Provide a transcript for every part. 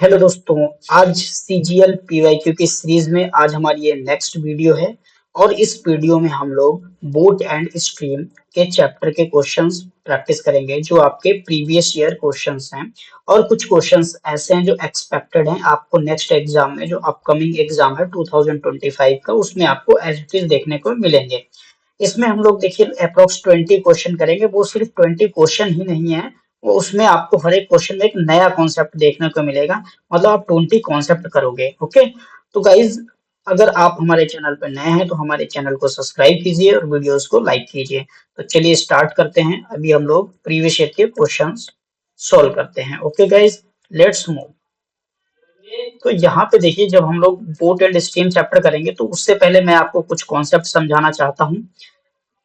Hello दोस्तों। आज CGL PYQ की सीरीज में आज हमारी ये नेक्स्ट वीडियो है और इस वीडियो में हम लोग बोट एंड स्ट्रीम के चैप्टर के क्वेश्चंस प्रैक्टिस करेंगे जो आपके प्रीवियस ईयर क्वेश्चंस हैं और कुछ क्वेश्चंस ऐसे हैं जो एक्सपेक्टेड हैं आपको नेक्स्ट एग्जाम में, जो अपकमिंग एग्जाम है 2025 का, उसमें आपको एज इट इज देखने को मिलेंगे। इसमें हम लोग देखिए अप्रोक्स 20 क्वेश्चन करेंगे। वो सिर्फ 20 क्वेश्चन ही नहीं है, वो उसमें आपको हर एक क्वेश्चन में एक नया कॉन्सेप्ट देखने को मिलेगा। मतलब आप 20 कॉन्सेप्ट करोगे। ओके, तो गाइज अगर आप हमारे चैनल पर नए हैं तो हमारे चैनल को सब्सक्राइब कीजिए और वीडियोस को लाइक कीजिए। तो चलिए स्टार्ट करते हैं। अभी हम लोग प्रीवियस ईयर के क्वेश्चंस सॉल्व करते हैं। Okay guys, let's move. तो यहाँ पे देखिए, जब हम लोग बोट एंड स्ट्रीम चैप्टर करेंगे तो उससे पहले मैं आपको कुछ कॉन्सेप्ट समझाना चाहता हूँ।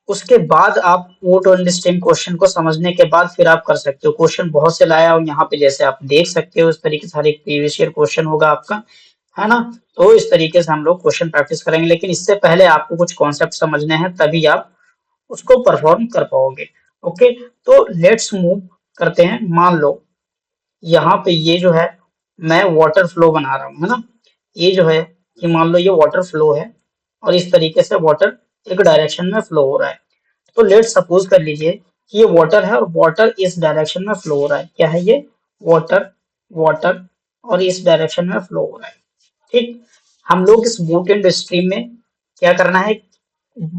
उसके बाद आप वो टू अंडरस्टैंड क्वेश्चन को समझने के बाद फिर आप कर सकते हो। क्वेश्चन बहुत से लाया और यहाँ पे जैसे आप देख सकते हो इस तरीके से हर एक प्रीवियस ईयर क्वेश्चन होगा आपका, है ना। तो इस तरीके से हम लोग क्वेश्चन प्रैक्टिस करेंगे, लेकिन इससे पहले आपको कुछ कॉन्सेप्ट समझने हैं, तभी आप उसको परफॉर्म कर पाओगे। ओके, तो लेट्स मूव करते हैं। मान लो यहाँ पे ये जो है, मैं वाटर फ्लो बना रहा हूँ, है ना। ये जो है कि मान लो ये वाटर फ्लो है और इस तरीके से वाटर एक डायरेक्शन में फ्लो हो रहा है। तो लेट सपोज कर लीजिए कि ये वाटर है और वाटर इस डायरेक्शन में फ्लो हो रहा है। क्या है ये? वाटर। वाटर और इस डायरेक्शन में फ्लो हो रहा है। ठीक। हम लोग इस बोट एंड स्ट्रीम में क्या करना है,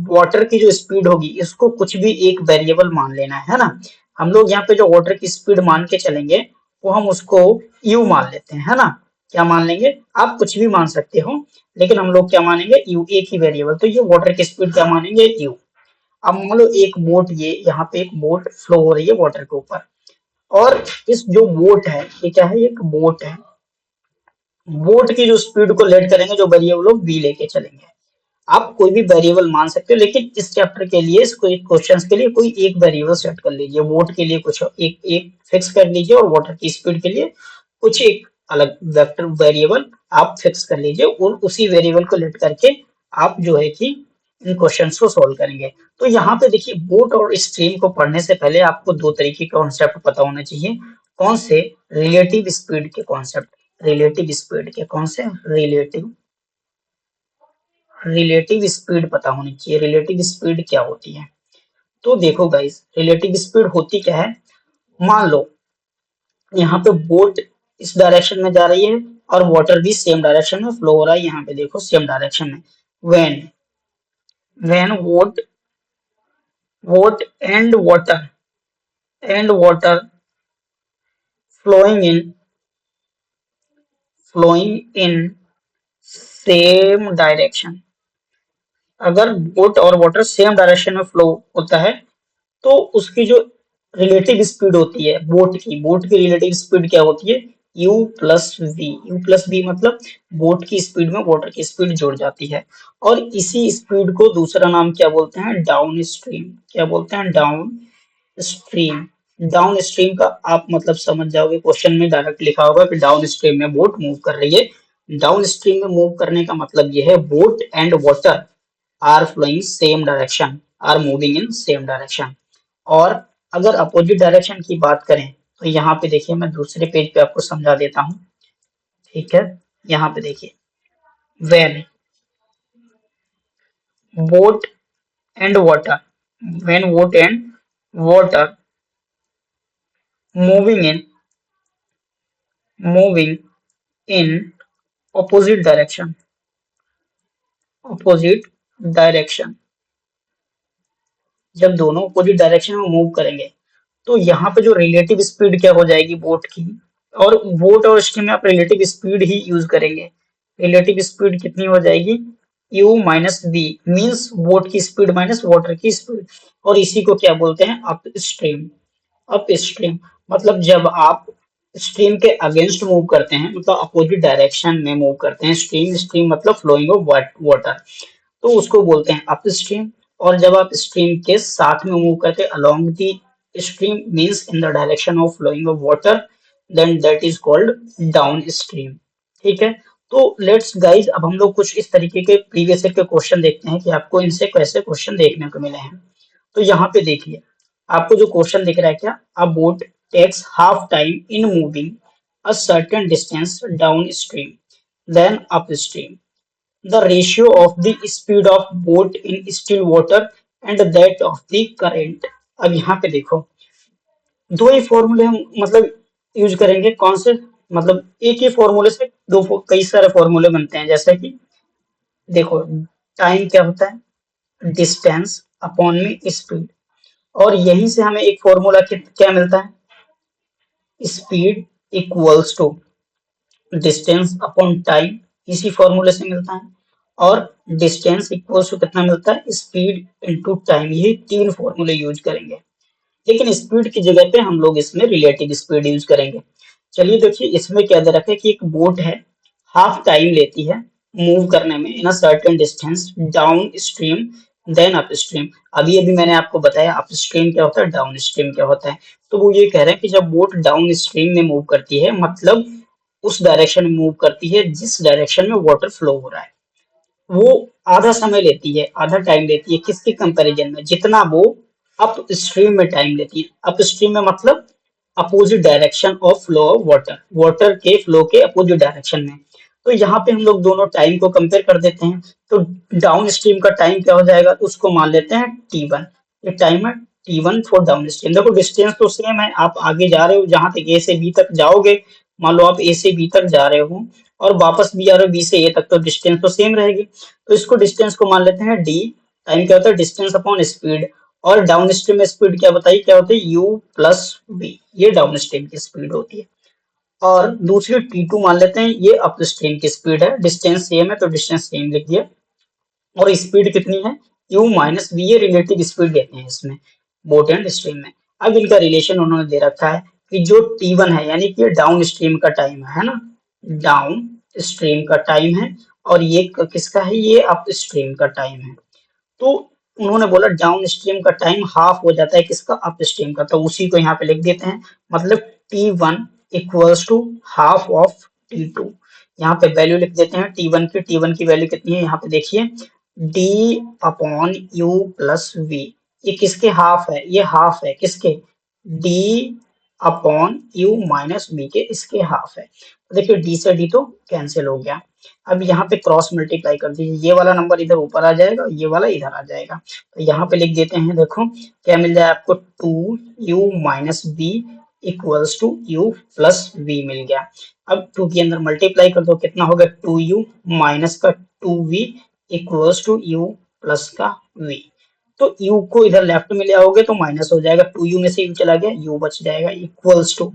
वाटर की जो स्पीड होगी इसको कुछ भी एक वेरिएबल मान लेना है ना। हम लोग यहाँ पे जो वाटर की स्पीड मान के चलेंगे वो हम उसको यू मान लेते हैं, है ना। क्या मान लेंगे? आप कुछ भी मान सकते हो, लेकिन हम लोग क्या मानेंगे? यू, एक ही वेरिएबल। तो ये वाटर की स्पीड क्या मानेंगे? यू। अब मान लो एक बोट, ये यहाँ पे एक बोट फ्लो हो रही है वाटर के ऊपर, और इस जो बोट है ये क्या है? एक बोट है। बोट की जो स्पीड को लेट करेंगे, जो वेरिएबल हो वी लेके चलेंगे। आप कोई भी वेरिएबल मान सकते हो, लेकिन इस चैप्टर के लिए, इस कोई क्वेश्चंस के लिए कोई एक वेरिएबल सेट कर लीजिए। वोट के लिए कुछ एक एक फिक्स कर लीजिए और वाटर की स्पीड के लिए कुछ एक अलग वेक्टर वेरिएबल आप फिक्स कर लीजिए, और उसी वेरिएबल को लेट करके आप जो है कि इन क्वेश्चंस को सॉल्व करेंगे। तो यहाँ पे देखिए, बोट और स्ट्रीम को पढ़ने से पहले आपको दो तरीके के कॉन्सेप्ट पता होने चाहिए। कौन से? रिलेटिव स्पीड के कॉन्सेप्ट। रिलेटिव स्पीड के कौन से? रिलेटिव स्पीड पता होनी चाहिए। रिलेटिव स्पीड क्या होती है? तो देखो गाइस, रिलेटिव स्पीड होती क्या है। मान लो यहाँ पे बोट इस डायरेक्शन में जा रही है और वाटर भी सेम डायरेक्शन में फ्लो हो रहा है। यहाँ पे देखो सेम डायरेक्शन में। When when boat and water flowing in flowing in same direction. अगर बोट और वाटर सेम डायरेक्शन में फ्लो होता है तो उसकी जो रिलेटिव स्पीड होती है बोट की रिलेटिव स्पीड क्या होती है? u plus V. U plus V मतलब बोट की स्पीड में वाटर की स्पीड जुड़ जाती है। और इसी स्पीड को दूसरा नाम क्या बोलते हैं? Down stream. क्या बोलते हैं? Down stream. डाउन स्ट्रीम का आप मतलब समझ जाओगे, क्वेश्चन में डायरेक्ट लिखा होगा कि डाउन स्ट्रीम में बोट मूव कर रही है। डाउन स्ट्रीम में मूव करने का मतलब यह है, boat and water are flowing same direction, are moving in same direction. और अगर अपोजिट डायरेक्शन की बात करें तो यहाँ पे देखिए, मैं दूसरे पेज पे आपको समझा देता हूँ। ठीक है, यहाँ पे देखिए, when boat and water when boat and water moving in moving in opposite direction opposite direction जब दोनों ऑपोजिट डायरेक्शन में मूव करेंगे तो यहाँ पे जो रिलेटिव स्पीड क्या हो जाएगी बोट की, और बोट और स्टीम में आप रिलेटिव स्पीड ही यूज करेंगे। रिलेटिव स्पीड कितनी हो जाएगी? u minus B, means boat की स्पीड माइनस वाटर की स्पीड। और इसी को क्या बोलते हैं? Up stream. अप स्ट्रीम मतलब जब आप स्ट्रीम के अगेंस्ट मूव करते हैं, मतलब अपोजिट डायरेक्शन में मूव करते हैं। स्ट्रीम स्ट्रीम मतलब फ्लोइंग ऑफ वाटर, तो उसको बोलते हैं अप स्ट्रीम। और जब आप स्ट्रीम के साथ में मूव करते हैं along the stream, means in the direction of flowing of water, then that is called downstream. ठीक है, तो लेट्स गाइज, अब हम लोग कुछ इस तरीके के प्रीवियस ईयर के क्वेश्चन देखते हैं कि आपको इनसे कैसे क्वेश्चन देखने को मिले हैं। तो यहाँ पे देखिए, आपको जो क्वेश्चन दिख रहा है क्या? A boat takes half time in moving a certain distance downstream than upstream. The ratio of the speed of boat in still water and that of the current. अब यहाँ पे देखो, दो ही फॉर्मूले हम मतलब यूज करेंगे। कौन से? मतलब एक ही फॉर्मूले से कई सारे फॉर्मूले बनते हैं। जैसे कि देखो, टाइम क्या होता है? डिस्टेंस अपॉन में स्पीड। और यहीं से हमें एक फॉर्मूला क्या मिलता है? Speed equals to distance upon time, इसी फॉर्मूले से मिलता है। और डिस्टेंस इक्वल्स टू कितना मिलता है? Speed into time. ये तीन फॉर्मूले यूज करेंगे, लेकिन स्पीड की जगह पे हम लोग इसमें रिलेटिव स्पीड यूज करेंगे। चलिए देखिए, इसमें क्या दे रखा है कि एक बोट है, हाफ टाइम लेती है मूव करने में in a certain distance downstream then upstream. अभी अभी मैंने आपको बताया अप स्ट्रीम क्या होता है, डाउन स्ट्रीम क्या होता है। तो वो ये कह रहे हैं कि जब बोट डाउन स्ट्रीम में मूव करती है, मतलब उस डायरेक्शन में मूव करती है जिस डायरेक्शन में वाटर फ्लो हो रहा है, वो आधा समय लेती है, आधा टाइम लेती है। किसके कंपैरिजन में? जितना वो अप स्ट्रीम में टाइम लेती है। अप स्ट्रीम में मतलब opposite direction of flow of water, water के फ्लो के अपोजिट डायरेक्शन में। तो यहाँ पे हम लोग दोनों टाइम को कंपेयर कर देते हैं। तो डाउन स्ट्रीम का टाइम क्या हो जाएगा? तो उसको मान लेते हैं T1। ये टाइम है T1 फॉर डाउन स्ट्रीम। देखो डिस्टेंस तो सेम है, आप आगे जा रहे हो, जहां तक ए से बी तक जाओगे, मान लो आप ए से बी तक जा रहे हो और वापस भी आ रहे हो बी से ए तक, तो डिस्टेंस तो सेम रहेगी। तो इसको डिस्टेंस को मान लेते हैं डी। टाइम क्या होता है? Distance upon speed. और डाउन स्ट्रीम में स्पीड क्या बताइए, क्या होती है? U plus V. ये डाउन स्ट्रीम की स्पीड होती है। और दूसरी T2 मान लेते हैं, ये अप स्ट्रीम की स्पीड है। डिस्टेंस सेम है तो डिस्टेंस सेम लिख दिया। और स्पीड कितनी है? U minus V. ये रिलेटिव स्पीड देते हैं इसमें, बोट एंड स्ट्रीम में। अब इनका रिलेशन उन्होंने दे रखा है कि जो T1 है, यानी कि डाउन स्ट्रीम का टाइम है ना, डाउन स्ट्रीम का टाइम है। और ये किसका है? ये अप स्ट्रीम का टाइम है। तो उन्होंने बोला डाउन स्ट्रीम का टाइम हाफ हो जाता है किसका? अप स्ट्रीम का। तो उसी को यहाँ पे लिख देते हैं। मतलब T1 equals to half of T2। यहाँ पे वैल्यू लिख देते हैं T1 की। T1 की वैल्यू कितनी है? यहाँ पे देखिए, D upon you plus V. ये किसके हाफ है? ये हाफ है किसके? D upon U minus B के, इसके हाफ है। तो देखिए डी से डी तो कैंसिल हो गया। अब यहाँ पे क्रॉस मल्टीप्लाई कर दीजिए, ये वाला नंबर इधर ऊपर आ जाएगा, ये वाला इधर आ जाएगा। तो यहाँ पे लिख देते हैं, देखो क्या मिल जाए आपको? 2u-b equals to u plus v मिल गया। अब 2 के अंदर मल्टीप्लाई कर दो, कितना होगा? 2u माइनस का 2v equals to u plus का v। तो u को इधर लेफ्ट में ले आओगे तो माइनस हो जाएगा, 2u में से u चला गया, u बच जाएगा इक्वल्स टू,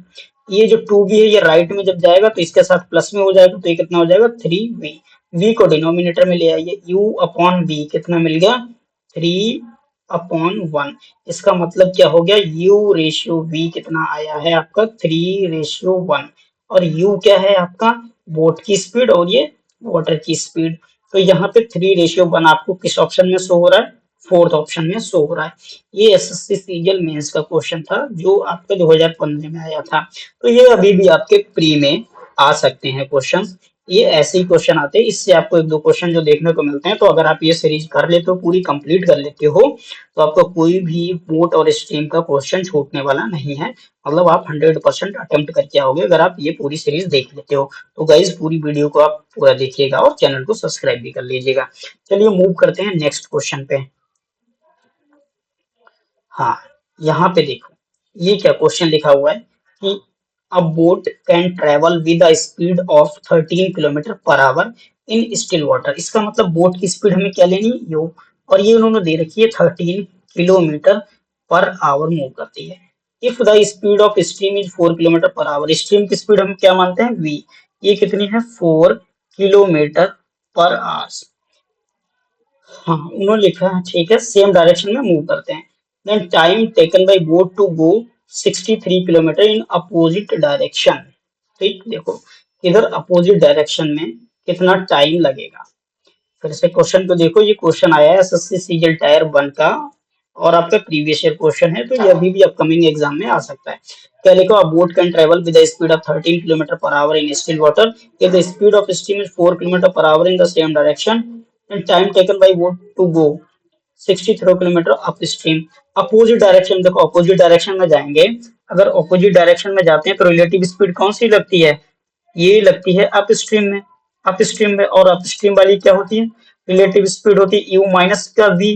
ये जो 2v है ये राइट में जब जाएगा तो इसके साथ प्लस में हो जाएगा, तो ये कितना हो जाएगा? 3v। v को डिनोमिनेटर में ले आइए, u अपॉन v कितना मिल गया? 3/1। इसका मतलब क्या हो गया? u रेशियो v कितना आया है आपका? 3/1। और u क्या है आपका? बोट की स्पीड और ये वाटर की स्पीड। तो यहाँ पे 3/1 आपको किस ऑप्शन में शो हो रहा है? फोर्थ ऑप्शन में शो हो रहा है। ये एसएससी सीजीएल मेंस का क्वेश्चन था जो आपके 2015 में आया था। तो ये अभी भी आपके प्री में आ सकते हैं क्वेश्चन। ये ऐसे ही क्वेश्चन आते हैं, इससे आपको एक दो क्वेश्चन जो देखने को मिलते हैं। तो अगर आप ये सीरीज कर लेते हो, पूरी कंप्लीट कर लेते हो, तो आपको कोई भी बोट और स्ट्रीम का क्वेश्चन छूटने वाला नहीं है। मतलब आप 100% अटेम्प्ट करके आओगे अगर आप ये पूरी सीरीज देख लेते हो। तो गाइज पूरी वीडियो को आप पूरा देखिएगा और चैनल को सब्सक्राइब भी कर लीजिएगा। चलिए मूव करते हैं नेक्स्ट क्वेश्चन पे। हाँ, यहाँ पे देखो, ये क्या क्वेश्चन लिखा हुआ है कि अ boat can travel with a speed of 13 kilometre per hour in still water. इसका मतलब बोट की स्पीड हमें क्या लेनी? यो। और ये उन्होंने दे रखी है 13 किलोमीटर पर आवर मूव करती है। If the speed of stream is 4 kilometre per our, stream की स्पीड हम क्या मानते हैं? वी। ये कितनी है? 4 किलोमीटर पर आवर। हाँ, उन्होंने लिखा है, ठीक है, सेम डायरेक्शन में मूव करते हैं। Then time taken by boat to go 63 kilometre in opposite direction. ठीक, देखो इधर अपोजिट डायरेक्शन में कितना टाइम लगेगा। फिर से क्वेश्चन को देखो, ये क्वेश्चन आया है एसएससी सीजीएल टायर 1 का और आपका प्रीवियस ईयर क्वेश्चन है, तो ये अभी भी अपकमिंग एग्जाम में आ सकता है। क्या लिखो? A boat can travel with the speed of 13 kilometre per hour in still water if the speed of steam is 4 kilometre per hour in the same direction and time taken by boat to go 63 kilometre upstream. Opposite direction, देखो opposite direction में जाएंगे अगर opposite direction में जाते हैं तो relative speed कौन सी लगती है, ये लगती है अप स्ट्रीम में। अप स्ट्रीम में, और अप स्ट्रीम वाली क्या होती है, रिलेटिव स्पीड होती है यू माइनस का वी।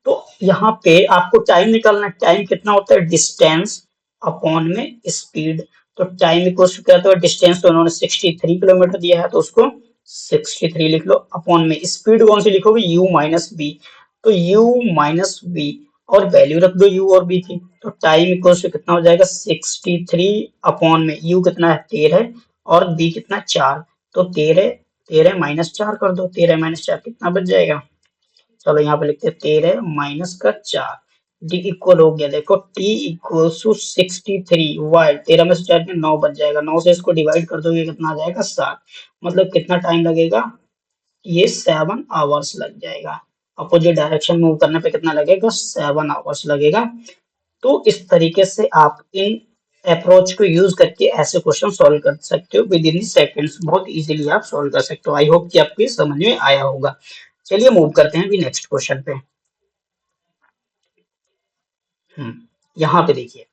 तो यहाँ पे आपको टाइम निकालना है, टाइम कितना होता है, डिस्टेंस अपॉन में स्पीड। तो टाइम इक्वल टू क्या, तो डिस्टेंस तो उन्होंने 63 किलोमीटर दिया है तो उसको 63 लिख लो, अपॉन में स्पीड कौन सी लिखोगे, यू माइनस बी। तो यू माइनस बी और वैल्यू रख दो यू और बी की, तो टाइम इक्वल टू कितना हो जाएगा 63 अपॉन में यू कितना है 13 और बी कितना 4। तो 13, 13 माइनस 4 कर दो, 13 माइनस 4 कितना बच जाएगा, चलो यहाँ पे लिखते हैं 13 माइनस का 4। डी इक्वल हो गया, देखो टी इक्वल टू 63 वाई 13 में से 4 में 9 बच जाएगा, 9 से इसको डिवाइड कर दोगे कितना आ जाएगा 7। मतलब कितना टाइम लगेगा, ये 7 आवर्स लग जाएगा। अपोजिट डायरेक्शन मूव करने पे कितना लगेगा, 7 आवर्स लगेगा। तो इस तरीके से आप इन अप्रोच को यूज करके ऐसे क्वेश्चन सॉल्व कर सकते हो विद इन सेकंड्स, बहुत इजीली आप सॉल्व कर सकते हो। आई होप कि आपके समझ में आया होगा। चलिए मूव करते हैं अभी नेक्स्ट क्वेश्चन पे। यहाँ पे देखिए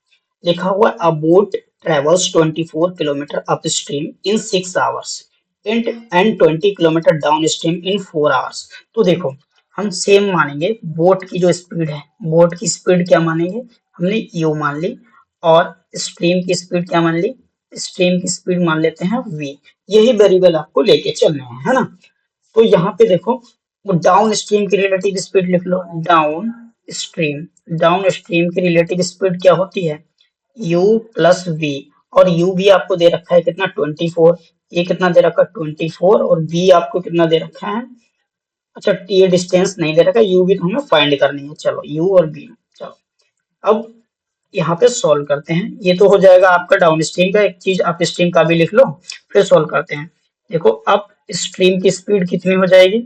लिखा हुआ अ boat travels 24 kilometre upstream in 6 hours and 20 kilometre downstream in 4 hours. तो देखो हम सेम मानेंगे बोट की जो स्पीड है, बोट की स्पीड क्या मानेंगे, हमने यू मान ली, और स्ट्रीम की स्पीड क्या मान ली, स्ट्रीम की स्पीड मान लेते हैं वी। यही वेरिएबल आपको लेके चलने हैं, है ना। तो यहाँ पे देखो वो डाउन स्ट्रीम की रिलेटिव स्पीड लिख लो, डाउन स्ट्रीम, डाउन स्ट्रीम की रिलेटिव स्पीड क्या होती है, u प्लस वी। और u भी आपको दे रखा है कितना 24, ये कितना दे रखा है 24, और v आपको कितना दे रखा है, अच्छा ये डिस्टेंस नहीं दे रखा, u भी तो हमें फाइंड करनी है। चलो u और v, चलो अब यहाँ पे सॉल्व करते हैं। ये तो हो जाएगा आपका डाउन स्ट्रीम का, एक चीज अप स्ट्रीम का भी लिख लो, फिर सॉल्व करते हैं। देखो अप स्ट्रीम की स्पीड कितनी हो जाएगी,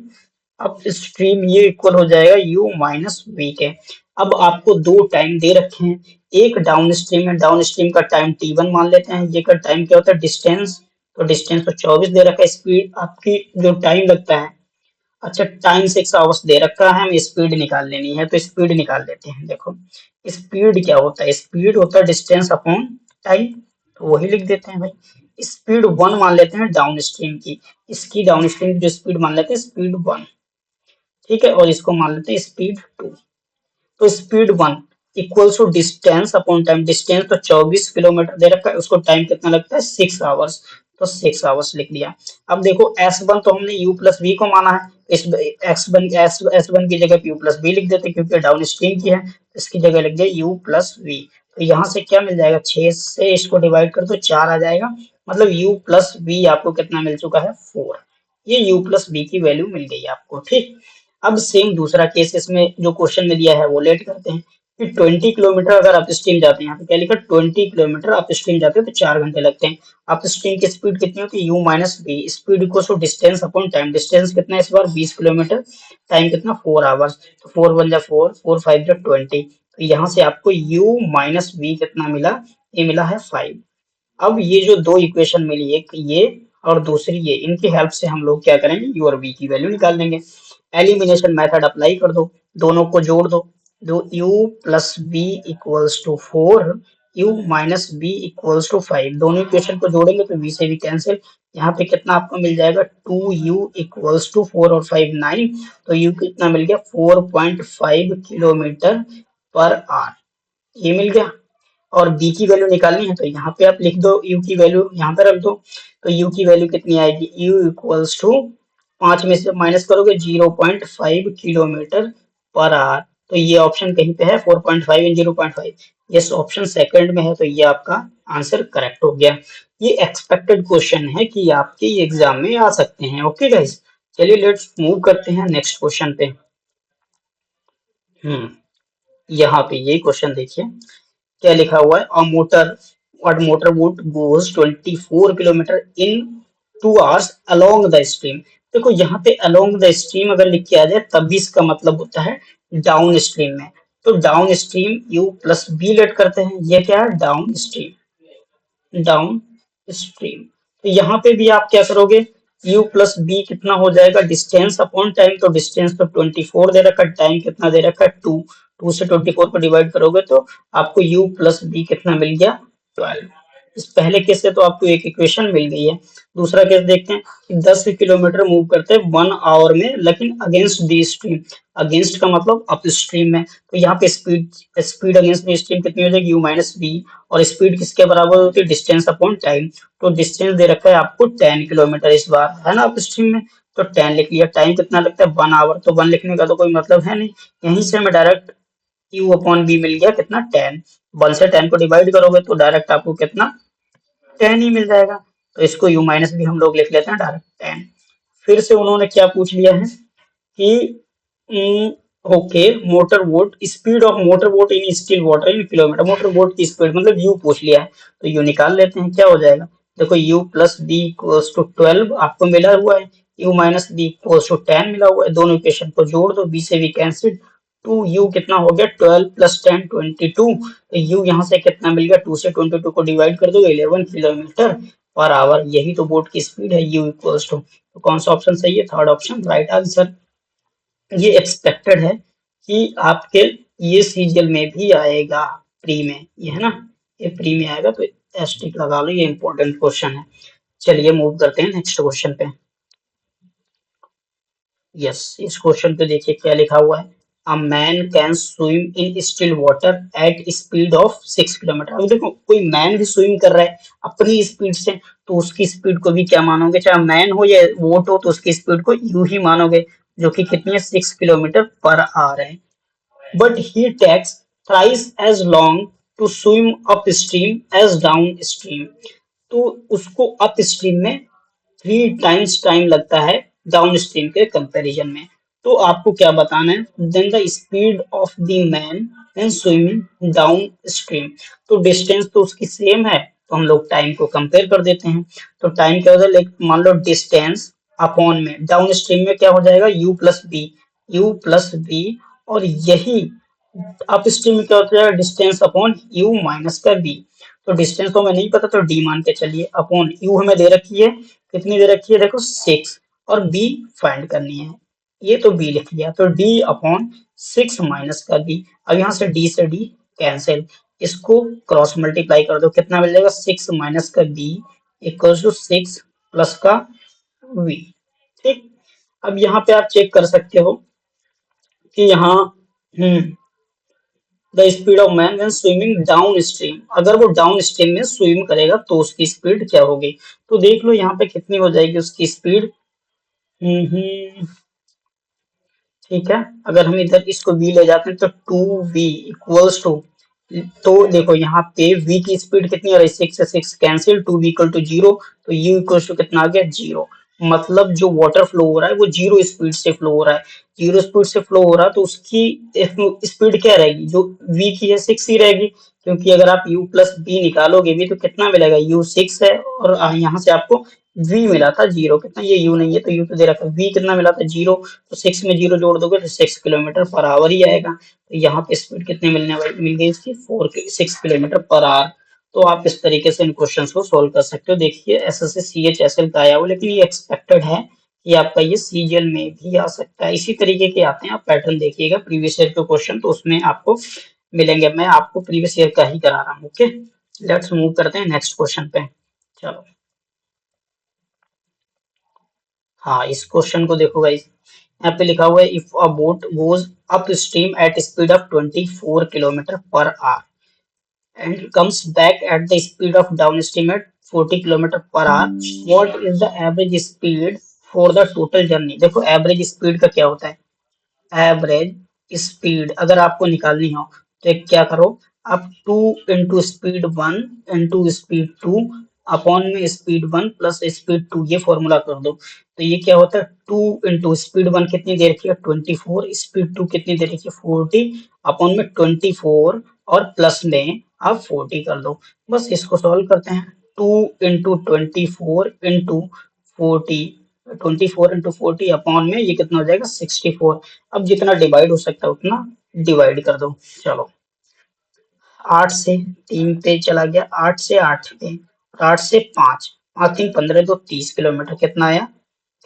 अब स्ट्रीम ये इक्वल हो जाएगा u माइनस वी के। अब आपको दो टाइम दे रखे हैं, एक डाउन स्ट्रीम है, डाउन स्ट्रीम का टाइम t1 मान लेते हैं, ये का टाइम क्या होता है डिस्टेंस, तो डिस्टेंस तो 24 दे रखा है, स्पीड आपकी जो टाइम लगता है, अच्छा टाइम 6 आवर्स दे रखा है, हमें स्पीड निकाल लेनी है तो स्पीड निकाल लेते हैं। देखो स्पीड क्या होता है, स्पीड होता है डिस्टेंस अपॉन टाइम, तो वही लिख देते हैं भाई। स्पीड 1 मान लेते हैं डाउन स्ट्रीम की, इसकी डाउन स्ट्रीम की जो स्पीड मान लेते हैं स्पीड 1, ठीक है, और इसको मान लेते हैं स्पीड 2। तो speed 1 equals to distance upon time, distance तो 24 किलोमीटर दे रखा है, उसको टाइम कितना लगता है 6 आवर्स, तो 6 आवर्स लिख दिया। अब देखो S1 तो हमने u प्लस वी को माना है, इस S1 की जगह u प्लस वी लिख देते क्योंकि डाउन स्ट्रीम की है, इसकी जगह लिख दिया u प्लस वी। तो यहाँ से क्या मिल जाएगा, 6 से इसको डिवाइड कर दो 4 आ जाएगा, मतलब u प्लस वी आपको कितना मिल चुका है 4। ये u प्लस वी की वैल्यू मिल गई आपको, ठीक। अब सेम दूसरा केस इसमें जो क्वेश्चन में दिया है वो लेट करते हैं कि 20 किलोमीटर अगर अप स्ट्रीम जाते हैं, यहाँ पे क्या लिखा 20 किलोमीटर अप स्ट्रीम जाते हैं तो 4 घंटे लगते हैं। अप स्ट्रीम की स्पीड कितनी होती है U minus B, speed equal to distance upon time, distance कितना है इस बार 20 किलोमीटर, टाइम कितना 4 आवर्स, तो 4 वन जा 4, 4 5 जा 20। तो यहाँ से आपको u माइनस वी कितना मिला, ये मिला है 5। अब ये जो दो इक्वेशन मिली, एक ये और दूसरी ये, इनकी हेल्प से हम लोग क्या करेंगे u और v की वैल्यू निकाल लेंगे। एलिमिनेशन मेथड अप्लाई कर दो, दोनों को जोड़ दो, दो u plus B equals to 4, u minus B equals to 5, दोनों इक्वेशन को जोड़ेंगे तो v से भी कैंसिल, यहाँ पे कितना आपको मिल जाएगा 2u इक्वल्स टू 4 और 5 9, तो u कितना मिल गया 4.5 किलोमीटर पर आवर, ये मिल गया। और b की वैल्यू निकालनी है तो यहाँ पे आप लिख दो u की वैल्यू यहाँ पे रख दो, तो u की वैल्यू कितनी आएगी, u इक्वल्स टू 5 में से माइनस करोगे 0.5 किलोमीटर पर आवर, तो ये ऑप्शन कहीं पे है 4.5 एंड 0.5, यस ऑप्शन सेकंड में है, तो ये आपका आंसर करेक्ट हो गया। ये एक्सपेक्टेड क्वेश्चन है कि आपके एग्जाम में आ सकते हैं। ओके गाइस, चलिए लेट्स मूव करते हैं नेक्स्ट क्वेश्चन पे। यहाँ पे ये क्वेश्चन देखिए क्या लिखा हुआ है, a motor what motor boat goes 24 kilometre in 2 hours along the stream. देखो यहाँ पे अलोंग द स्ट्रीम अगर लिख के आ जाए तब भी इसका मतलब होता है डाउन स्ट्रीम में, तो downstream u plus B let करते हैं, ये क्या है डाउन स्ट्रीम, डाउन स्ट्रीम। तो यहाँ पे भी आप क्या करोगे, u प्लस बी कितना हो जाएगा डिस्टेंस अपॉन टाइम, तो डिस्टेंस तो 24 दे रखा है, टाइम कितना दे रखा है 2, 2 से 24 को डिवाइड करोगे तो आपको u प्लस बी कितना मिल गया 12। इस पहले केस से तो आपको एक इक्वेशन मिल गई है। दूसरा केस देखते हैं कि 10 किलोमीटर मूव करते हैं 1 आवर में, लेकिन अगेंस्ट दी स्ट्रीम। अगेंस्ट का मतलब अप स्ट्रीम में, तो यहाँ पे speed speed against the stream कितनी हो जाएगी, यू माइनस बी। और स्पीड किसके बराबर होती है, डिस्टेंस अपॉन टाइम। तो डिस्टेंस दे रखा है आपको 10 किलोमीटर इस बार, है ना, अप स्ट्रीम में। तो 10 लिख लिया। टाइम कितना लगता है, 1 आवर। तो 1 लिखने का तो कोई मतलब है नहीं, यहीं से हमें डायरेक्ट यू अपॉन बी मिल गया कितना, 10। 1 से 10 को डिवाइड करोगे तो डायरेक्ट आपको कितना, 10 ही मिल जाएगा। तो इसको यू माइनस भी हम लोग लिख लेते हैं डायरेक्ट 10। फिर से उन्होंने क्या पूछ लिया है कि okay, motor boat, speed of motor boat in still water in kilometre. Motor boat की स्पीड मतलब यू पूछ लिया है, तो यू निकाल लेते हैं, क्या हो जाएगा। देखो U plus B equals to 12 आपको मिला हुआ है, U minus B equals to 10 मिला हुआ है। दोनों इक्वेशन को जोड़ दो, बी से बी कैंसिल। 2u कितना हो गया, 12 प्लस 10 22। तो u यहाँ से कितना मिल गया, 2 से 22 को डिवाइड कर दो, 11 किलोमीटर पर आवर। यही तो बोट की स्पीड है, u इक्वल्स टू। तो कौन सा ऑप्शन सही है, थर्ड ऑप्शन राइट आंसर। ये एक्सपेक्टेड है कि आपके ये सीरियल में भी आएगा, प्री में, ये है ना, ये प्री में आएगा, तो एस्टिक लगा लो, ये इंपॉर्टेंट क्वेश्चन है। चलिए मूव करते हैं नेक्स्ट क्वेश्चन पे। यस, इस क्वेश्चन पे देखिए क्या लिखा हुआ है। अ man can swim in still water at speed of 6 kilometre. अब देखो कोई मैन भी स्विम कर रहा है अपनी स्पीड से, तो उसकी स्पीड को भी क्या मानोगे, चाहे मैन हो या वोट हो, तो उसकी स्पीड को यू ही मानोगे, जो कि कितनी है, 6 किलोमीटर पर आवर है। But he takes thrice as long to swim upstream as downstream. तो उसको अप स्ट्रीम में 3 टाइम्स टाइम लगता है डाउन स्ट्रीम के कंपैरिजन में। तो आपको क्या बताना है, then the speed of the man and swimming downstream. तो डिस्टेंस तो उसकी सेम है, तो हम लोग टाइम को कंपेयर कर देते हैं। तो टाइम क्या होता है, लाइक मान लो डिस्टेंस अपॉन में डाउन स्ट्रीम में क्या हो जाएगा, U plus B, U plus B. और यही अप स्ट्रीम में क्या होता है, डिस्टेंस अपॉन यू माइनस का बी। तो डिस्टेंस तो हमें नहीं पता, तो डी मान के चलिए, अपॉन यू हमें दे रखी है, कितनी दे रखी है, देखो 6, और बी फाइंड करनी है। ये तो बी लिख लिया, तो डी अपॉन 6 माइनस का बी। अब यहाँ से डी कैंसिल, इसको क्रॉस मल्टीप्लाई कर दो, कितना मिल जाएगा, 6 माइनस का बी इक्वल्स टू 6 प्लस का वी। ठीक। अब यहाँ पे आप चेक कर सकते हो कि यहाँ the speed of man when swimming down stream, अगर वो डाउन स्ट्रीम में स्विम करेगा तो उसकी स्पीड क्या होगी। तो देख लो यहाँ पे कितनी हो जाएगी उसकी स्पीड। ठीक है, अगर हम इधर इसको v ले जाते हैं तो 2v इक्वल्स टू, तो देखो यहाँ पे v की स्पीड कितनी आ रही है, 6 से 6 कैंसिल, 2v इक्वल टू 0। तो u इक्वल्स टू कितना आ गया, 0। मतलब जो वाटर फ्लो हो रहा है वो 0 स्पीड से फ्लो हो रहा है। 0 स्पीड से फ्लो हो रहा है तो उसकी स्पीड क्या रहेगी, जो v की है 6 ही रहेगी, क्योंकि अगर आप u प्लस b निकालोगे भी तो कितना मिलेगा, u 6 है, और यहाँ से आपको v मिला था 0, कितना, ये u नहीं है तो u तो दे रखा है, v कितना मिला था 0। तो 6 में 0 जोड़ दोगे तो 6 किलोमीटर पर आवर ही आएगा। तो यहाँ पे स्पीड कितने मिलने वाली, मिल गई इसकी 6 किलोमीटर पर आवर। तो आप इस तरीके से इन क्वेश्चंस को सोल्व कर सकते हो। देखिए एसएससी सीएचएसएल का आया हुआ, लेकिन ये एक्सपेक्टेड है कि आपका ये सीजीएल में भी आ सकता है। इसी तरीके के आते हैं, आप पैटर्न देखिएगा प्रीवियस ईयर के क्वेश्चन, तो उसमें आपको मिलेंगे। मैं आपको प्रीवियस ईयर का ही करा रहा हूँ। ओके, लेट्स मूव करते हैं नेक्स्ट क्वेश्चन पे। चलो, हाँ, इस क्वेश्चन को देखो गाइस, यहाँ पे लिखा हुआ है if a boat goes upstream at speed of 24 kilometre per hour and comes back at the speed of downstream at 40 kilometre per our, what is the average speed for the total journey। देखो average speed का क्या होता है, average speed अगर आपको निकालनी हो तो एक क्या करो, आप 2 into speed 1 into speed 2 upon में स्पीड 1 प्लस स्पीड 2, ये फॉर्मूला कर दो। तो ये क्या होता है, 2 इंटू स्पीड 1 कितनी दे रखी है, 24, स्पीड 2 कितनी दे रखी है, 40, अपॉन में 24 और प्लस में आप 40 कर दो। बस इसको सॉल्व करते हैं, 2 इंटू 24 इंटू 40, 24 इंटू 40 अपॉन में ये कितना हो जाएगा, 64। अब जितना डिवाइड हो सकता है उतना डिवाइड कर दो। चलो, 8 से 3 पे चला गया, 8 से 8 पे, 8 से 5, 5 3 15, तो 30 किलोमीटर, कितना आया,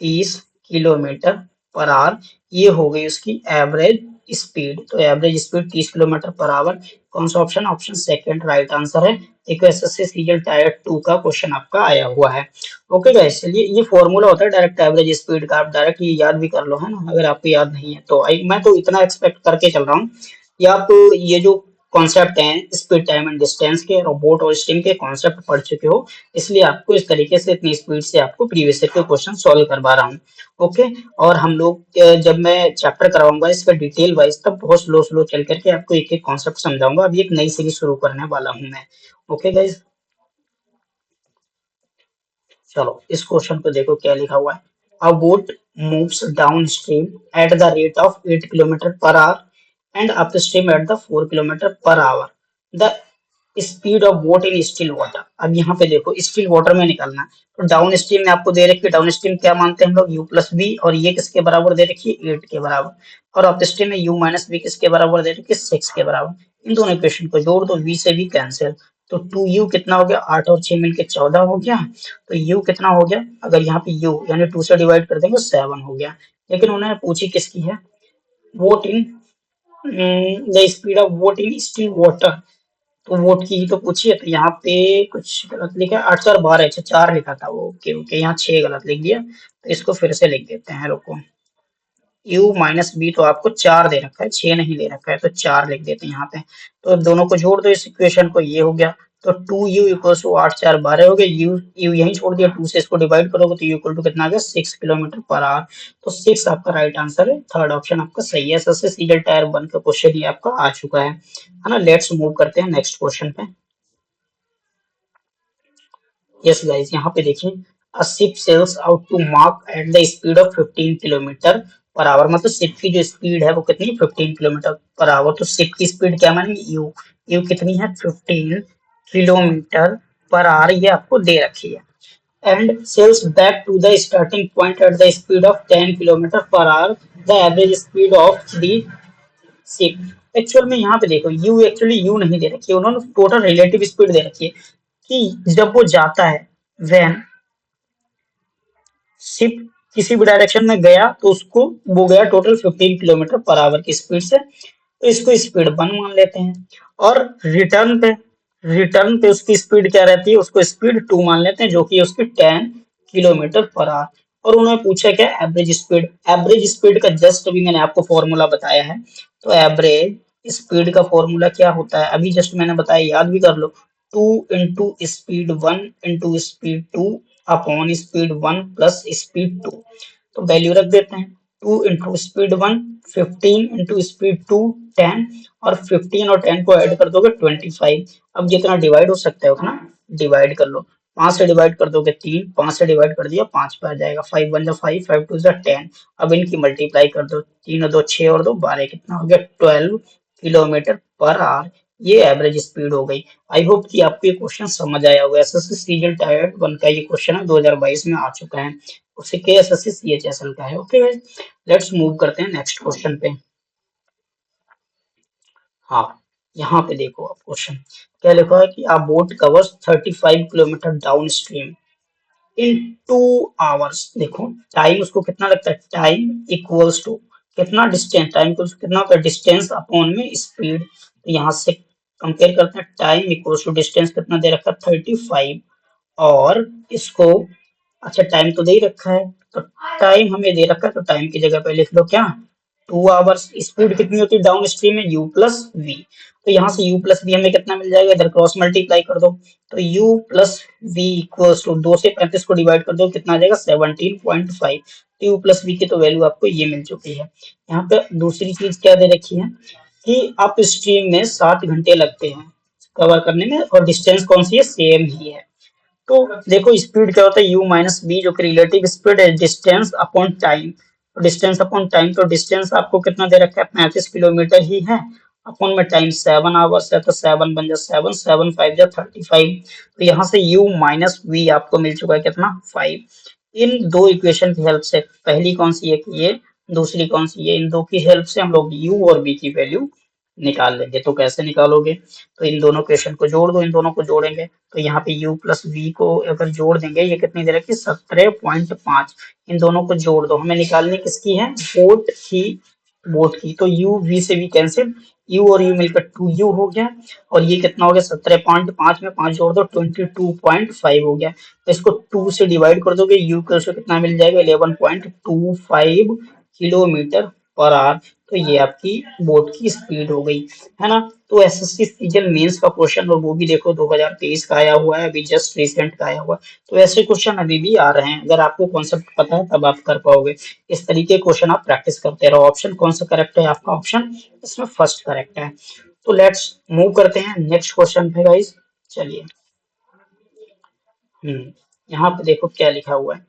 30 किलोमीटर पर आवर। ये हो गई उसकी एवरेज स्पीड, तो average speed 30 kilometre per our. कौन सा option? Option second right answer है। देखो एसएससी सीजीएल टायर 2 का क्वेश्चन आपका आया हुआ है। ओके गाइस, चलिए ये फॉर्मूला होता है डायरेक्ट एवरेज स्पीड का, आप डायरेक्ट ये याद भी कर लो, है ना, अगर आपको याद नहीं है तो। मैं तो इतना एक्सपेक्ट करके चल रहा हूँ कि आप ये जो कॉन्सेप्ट हैं स्पीड टाइम एंड डिस्टेंस के, रोबोट और स्टीम के कॉन्सेप्ट पढ़ चुके हो, इसलिए आपको इस तरीके से इतनी स्पीड से आपको प्रीवियस ईयर के क्वेश्चन सॉल्व करवा रहा हूँ। ओके, और हम लोग जब मैं चैप्टर करवाऊंगा इसका डिटेल वाइज, तब बहुत स्लो स्लो चल करके आपको एक एक कॉन्सेप्ट समझाऊंगा। अभी एक नई सीरीज शुरू करने वाला हूँ मैं। ओके गाइज, चलो इस क्वेश्चन को देखो क्या लिखा हुआ है। अ boat moves down stream at the rate of 8 kilometre per our and up stream at the 4 kilometre per hour. The speed of boat in still water. अब यहाँ पे देखो स्टिल वाटर में निकलना है, तो डाउन स्ट्रीम में आपको दे रखी है, डाउन स्ट्रीम क्या मानते हैं हम लोग? यू प्लस बी, और ये किसके बराबर दे रखी है? 8 के बराबर। और अप स्ट्रीम में यू माइनस बी किसके बराबर दे रखी है? 6 के बराबर। इन दोनों इक्वेशन को जोड़ दो, बी से बी कैंसिल, तो 2u कितना हो गया? 8 और 6 मिलके 14 हो गया। तो u कितना हो गया? अगर यहाँ पे u यानी 2 से डिवाइड कर देंगे 7 हो गया। लेकिन उन्होंने पूछी किसकी है? Vote in the speed of vote in still water, तो वोट की ही तो पूछी है। तो यहाँ पे कुछ गलत लिखा है, 8 4 12, अच्छा 4 लिखा था वो। ओके ओके, यहाँ 6 गलत लिख दिया, तो इसको फिर से लिख देते हैं, रुको। u माइनस बी तो आपको 4 दे रखा है, 6 नहीं दे रखा है, तो 4 लिख देते हैं यहाँ पे। तो दोनों को जोड़ दो इस इक्वेशन को, ये हो गया। तो 2u इक्वल टू 8 4 12 हो गया। यू यहीं छोड़ दिया, 2 से इसको डिवाइड करोगे तो u इक्वल टू कितना आ गया? 6 किलोमीटर पर आवर। तो 6 आपका राइट आंसर है, थर्ड ऑप्शन आपका सही है। सबसे सीरियल टायर 1 का क्वेश्चन ये आपका आ चुका है ना। लेट्स मूव करते हैं नेक्स्ट क्वेश्चन पे। यस गाइस, यहाँ पे देखिए, a ship sails out to mark at the speed of 15 kilometre per hour. मतलब शिप की जो स्पीड है वो कितनी? 15 किलोमीटर पर आवर। तो शिप की स्पीड क्या मानेंगे? यू। यू कितनी है? 15 किलोमीटर पर आवर, ये आपको दे रखी है। And sails back to the starting point at the speed of 10 kilometre per hour. The average speed of the ship. Actual में यहाँ पे देखो, यू एक्चुअली यू नहीं दे रखी है, उन्होंने टोटल रिलेटिव स्पीड दे रखी है कि जब वो जाता है, व्हेन शिप किसी भी डायरेक्शन में गया, तो उसको वो गया टोटल 15 किलोमीटर पर आवर की स्पीड से, तो इसको स्पीड 1 मान लेते हैं। और रिटर्न पे उसकी स्पीड क्या रहती है? उसको स्पीड 2 मान लेते हैं, जो कि उसकी 10 किलोमीटर पर आवर। और उन्होंने पूछा क्या? Average speed. एवरेज स्पीड का जस्ट अभी मैंने आपको फॉर्मूला बताया है। तो एवरेज स्पीड का फॉर्मूला क्या होता है? अभी जस्ट मैंने बताया, याद भी कर लो। 2 into speed 1 into speed 2 upon speed 1 plus speed 2। तो वैल्यू रख देते हैं। 2 इंटू स्पीड 1 15 इंटू स्पीड 2 10, और 15 और 10 को ऐड कर दोगे 25। अब जितना डिवाइड हो सकता है उतना डिवाइड कर लो। 5 से डिवाइड कर दोगे 3, 5 से डिवाइड कर दिया 5 पे आ जाएगा। 5 1 जा 5, 5 2 जा 10। अब इनकी मल्टीप्लाई कर दो, 3 और 2 6 और 2 12, कितना हो गया? 12 किलोमीटर पर आवर। ये एवरेज स्पीड हो गई। आई होप कि आपको ये क्वेश्चन समझ आया होगा। एसएससी सीजीएल टायर 1 का ये क्वेश्चन है, 2022 में आ चुका है। उससे के एसएससी सीएचएसएल का है। ओके गाइस, लेट्स मूव करते हैं नेक्स्ट क्वेश्चन पे। हाँ, यहाँ पे देखो आप क्वेश्चन क्या लिखा है कि a boat covers 35 kilometre downstream in 2 hours. देखो टाइम उसको कितना लगता है? टाइम इक्वल्स टू कितना? डिस्टेंस। टाइम को कितना होता है? डिस्टेंस अपॉन में स्पीड। तो यहाँ से कंपेयर करते हैं, टाइम इक्वल्स टू डिस्टेंस कितना दे रखा है? 35। और इसको, अच्छा टाइम तो दे ही रखा है, तो टाइम हमें दे रखा है, तो टाइम की जगह पे लिख लो क्या? 2 आवर्स। स्पीड कितनी होती है डाउन स्ट्रीम में? U plus V. तो यहाँ से यू प्लस वी हमें कितना मिल जाएगा? इधर क्रॉस मल्टीप्लाई कर दो, तो U plus V equals to 2 से 35 को डिवाइड कर दो, कितना आ जाएगा? 17.5। तो यू प्लस वी की तो वैल्यू आपको ये मिल चुकी है। यहाँ पे दूसरी चीज क्या दे रखी है कि अप स्ट्रीम में 7 घंटे लगते हैं कवर करने में, और डिस्टेंस कौन सी है? सेम ही है। तो देखो स्पीड क्या होता है? u माइनस बी, जो कि रिलेटिव स्पीड है, डिस्टेंस अपॉन टाइम। तो डिस्टेंस अपॉन टाइम, तो डिस्टेंस आपको कितना दे रखा है? 35 किलोमीटर ही है। अपॉन में टाइम 7 आवर्स है, तो 7 बन जा 7, 7 5 जा 35। तो यहाँ से u माइनस वी आपको मिल चुका है कितना? 5। इन दो इक्वेशन की हेल्प से, पहली कौन सी है कि ये, दूसरी कौन सी है, इन दो की हेल्प से हम लोग u और v की वैल्यू निकाल लेंगे। तो कैसे निकालोगे? तो इन दोनों क्वेश्चन को जोड़ दो, इन दोनों को जोड़ेंगे तो यहाँ पे u प्लस वी को अगर जोड़ देंगे, ये कितनी दे रखी है? 17.5। इन दोनों को जोड़ दो, हमें निकालनी किसकी है? बोट की बोट की, तो यू वी से भी कैंसिल, यू और यू मिलकर 2u हो गया, और ये कितना हो गया 17.5 में 5 जोड़ दो 22.5 हो गया। तो इसको 2 से डिवाइड कर दोगे, यू का कितना मिल जाएगा 11.25 किलोमीटर पर आवर। तो ये आपकी बोट की स्पीड हो गई, है ना। तो एसएससी सीजन मेंस का क्वेश्चन, और वो भी देखो 2023 का आया हुआ है, अभी जस्ट रिसेंट का आया हुआ है। तो ऐसे क्वेश्चन अभी भी आ रहे हैं, अगर आपको कॉन्सेप्ट पता है तब आप कर पाओगे। इस तरीके क्वेश्चन आप प्रैक्टिस करते रहो। ऑप्शन कौन सा करेक्ट है आपका, ऑप्शन इसमें फर्स्ट करेक्ट है। तो लेट्स मूव करते हैं नेक्स्ट क्वेश्चन पे गाइस। चलिए, यहाँ पे देखो क्या लिखा हुआ है।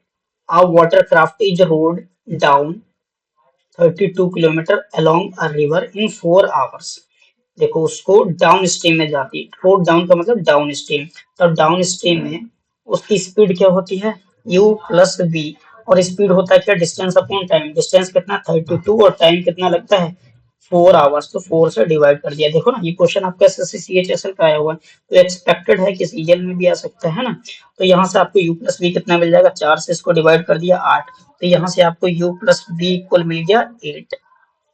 अ water craft is road down 32 kilometre along a river in 4 hours. देखो उसको डाउन स्ट्रीम में जाती है, रोड डाउन का मतलब डाउन स्ट्रीम, तो डाउन स्ट्रीम में उसकी स्पीड क्या होती है, u प्लस बी, और स्पीड होता है क्या, डिस्टेंस अपॉन टाइम, डिस्टेंस कितना 32 और टाइम कितना लगता है 4 आवर्स, तो 4 से डिवाइड कर दिया। देखो ना ये क्वेश्चन आपका एसएससी सीएचएसएल का आया हुआ है, तो एक्सपेक्टेड है कि सीजीएल में भी आ सकता है ना। तो यहाँ से आपको u प्लस बी कितना मिल जाएगा, 4 से इसको डिवाइड कर दिया 8, तो यहाँ से आपको u प्लस बी इक्वल मिल गया 8।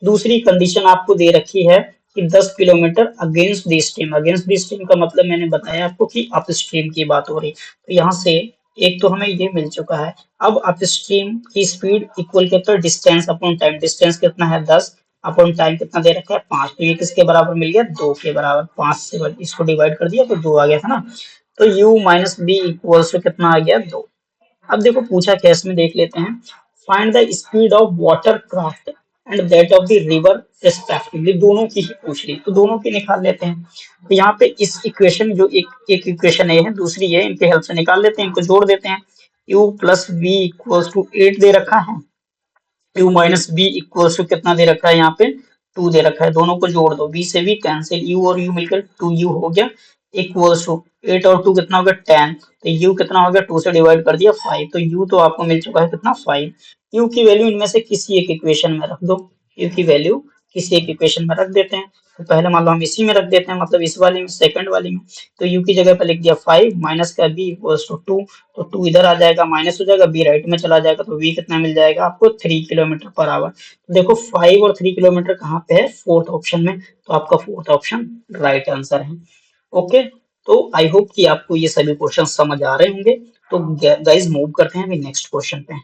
दूसरी कंडीशन आपको दे रखी है कि 10 kilometre against the stream, against the stream का मतलब मैंने बताया आपको कि अप स्ट्रीम की बात हो रही, तो यहाँ से एक तो हमें ये मिल चुका है। अब अप स्ट्रीम की स्पीड इक्वल कितना, डिस्टेंस अपॉन टाइम, डिस्टेंस कितना है 10 अपॉन टाइम कितना दे रखा है 5, तो ये किसके बराबर मिल गया 2 के बराबर, 5 से इसको डिवाइड कर दिया तो 2 आ गया था ना। तो u minus B equals to कितना आ गया 2। अब देखो पूछा क्या इसमें, देख लेते हैं। Find the speed of water craft and that of the river respectively, दोनों की ही पूछ ली, तो दोनों की निकाल लेते हैं। तो यहाँ पे इस इक्वेशन, जो एक एक इक्वेशन ए है दूसरी ये, इनके हेल्प से निकाल लेते हैं, इनको जोड़ देते हैं। u plus V equals to 8 दे रखा है, u minus B equals to कितना दे रखा है यहाँ पे 2 दे रखा है, दोनों को जोड़ दो, b से भी कैंसिल, u और u मिलकर 2u हो गया, इक्वल्स टू 8 और 2 कितना हो गया 10, तो u कितना हो गया 2 से डिवाइड कर दिया 5, तो u तो आपको मिल चुका है कितना 5। u की वैल्यू इनमें से किसी एक इक्वेशन में रख दो, u की वैल्यू किसी एक इक्वेशन में रख देते हैं। तो पहले मान लो हम इसी में रख देते हैं, मतलब इस वाले में, सेकंड वाली में। तो u की जगह पर लिख दिया 5 माइनस का b इक्वल्स टू 2, तो 2 इधर आ जाएगा, माइनस हो जाएगा, b राइट में चला जाएगा, तो v कितना मिल जाएगा आपको 3 किलोमीटर पर आवर। तो देखो 5 और 3 किलोमीटर कहाँ पे है, फोर्थ ऑप्शन में, तो आपका फोर्थ ऑप्शन राइट आंसर है। ओके, तो आई होप कि आपको ये सभी क्वेश्चन समझ आ रहे होंगे। तो गाइज मूव करते हैं अभी नेक्स्ट क्वेश्चन पे।